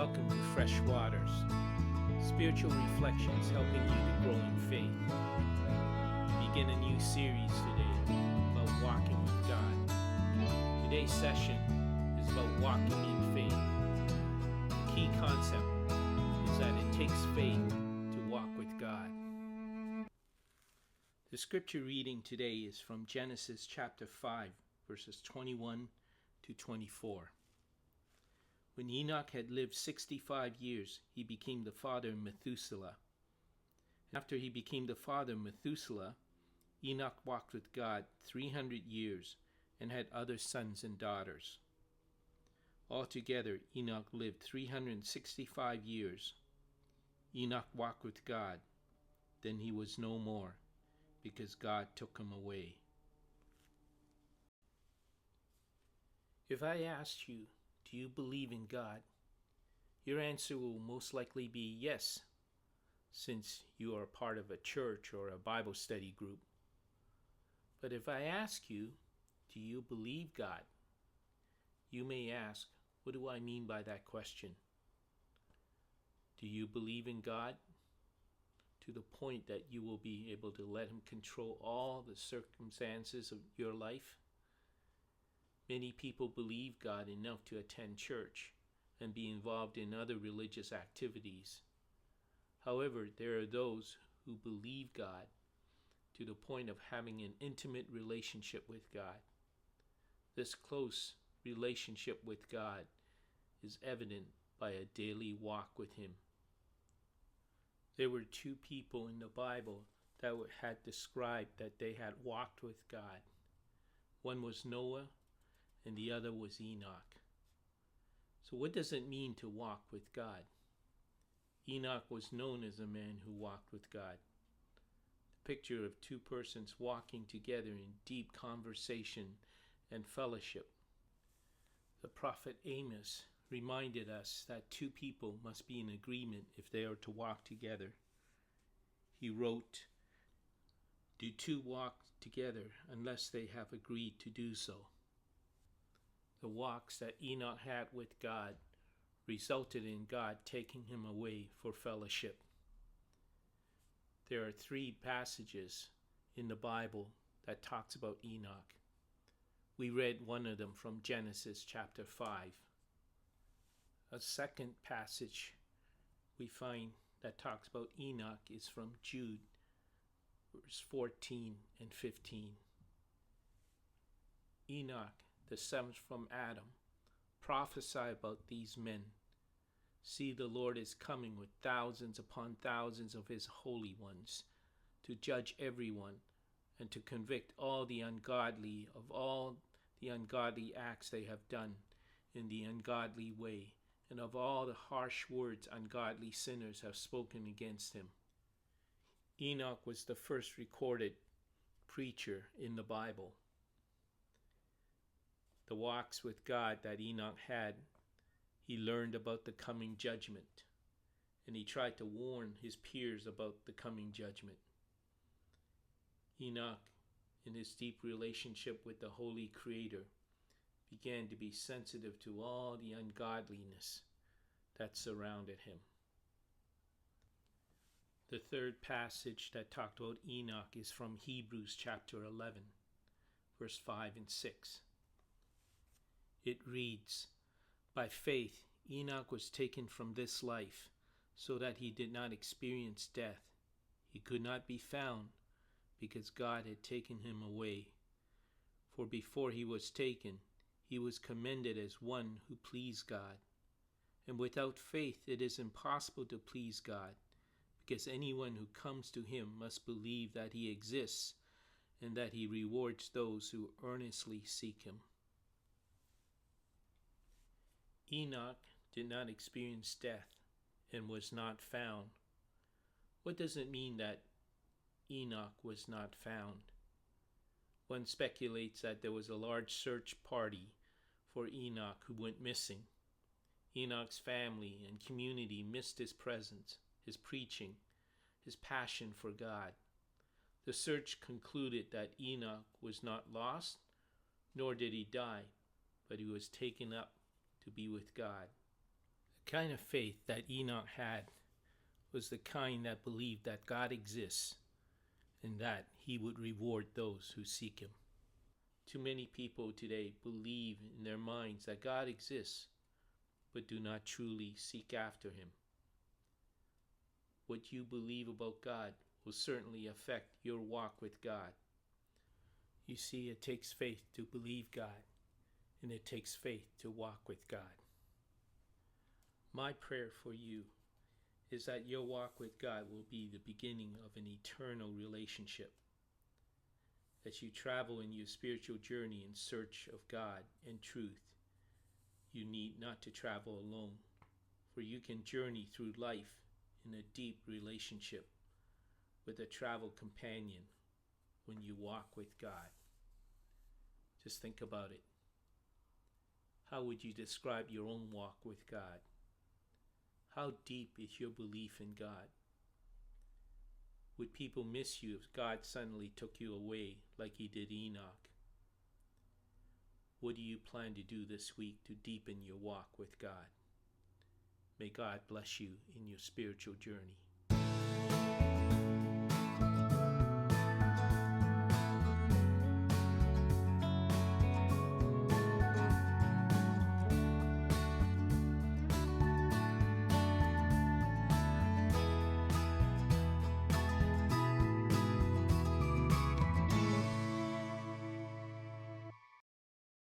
Welcome to Fresh Waters, spiritual reflections helping you to grow in faith. We begin a new series today about walking with God. Today's session is about walking in faith. The key concept is that it takes faith to walk with God. The scripture reading today is from Genesis chapter 5, verses 21 to 24. When Enoch had lived 65 years, he became the father of Methuselah. After he became the father of Methuselah, Enoch walked with God 300 years and had other sons and daughters. Altogether, Enoch lived 365 years. Enoch walked with God. Then he was no more, because God took him away. If I asked you, do you believe in God? Your answer will most likely be yes, since you are part of a church or a Bible study group. But if I ask you, do you believe God? You may ask, what do I mean by that question? Do you believe in God to the point that you will be able to let Him control all the circumstances of your life? Many people believe God enough to attend church and be involved in other religious activities. However, there are those who believe God to the point of having an intimate relationship with God. This close relationship with God is evident by a daily walk with Him. There were two people in the Bible that had described that they had walked with God. One was Noah, and the other was Enoch. So what does it mean to walk with God? Enoch was known as a man who walked with God. The picture of two persons walking together in deep conversation and fellowship. The prophet Amos reminded us that two people must be in agreement if they are to walk together. He wrote, "Do two walk together unless they have agreed to do so?" The walks that Enoch had with God resulted in God taking him away for fellowship. There are three passages in the Bible that talks about Enoch. We read one of them from Genesis chapter 5. A second passage we find that talks about Enoch is from Jude, verse 14 and 15. Enoch, the seventh from Adam, prophesy about these men. See, the Lord is coming with thousands upon thousands of his holy ones, to judge everyone, and to convict all the ungodly of all the ungodly acts they have done in the ungodly way, and of all the harsh words ungodly sinners have spoken against him. Enoch was the first recorded preacher in the Bible. The walks with God that Enoch had, he learned about the coming judgment, and he tried to warn his peers about the coming judgment. Enoch, in his deep relationship with the Holy Creator, began to be sensitive to all the ungodliness that surrounded him. The third passage that talked about Enoch is from Hebrews chapter 11, verse 5 and 6. It reads, "By faith Enoch was taken from this life, so that he did not experience death. He could not be found, because God had taken him away. For before he was taken, he was commended as one who pleased God. And without faith it is impossible to please God, because anyone who comes to him must believe that he exists, and that he rewards those who earnestly seek him." Enoch did not experience death and was not found. What does it mean that Enoch was not found? One speculates that there was a large search party for Enoch who went missing. Enoch's family and community missed his presence, his preaching, his passion for God. The search concluded that Enoch was not lost, nor did he die, but he was taken up to be with God. The kind of faith that Enoch had was the kind that believed that God exists and that he would reward those who seek him. Too many people today believe in their minds that God exists, but do not truly seek after him. What you believe about God will certainly affect your walk with God. You see, it takes faith to believe God, and it takes faith to walk with God. My prayer for you is that your walk with God will be the beginning of an eternal relationship. As you travel in your spiritual journey in search of God and truth, you need not to travel alone, for you can journey through life in a deep relationship with a travel companion when you walk with God. Just think about it. How would you describe your own walk with God? How deep is your belief in God? Would people miss you if God suddenly took you away like he did Enoch? What do you plan to do this week to deepen your walk with God? May God bless you in your spiritual journey.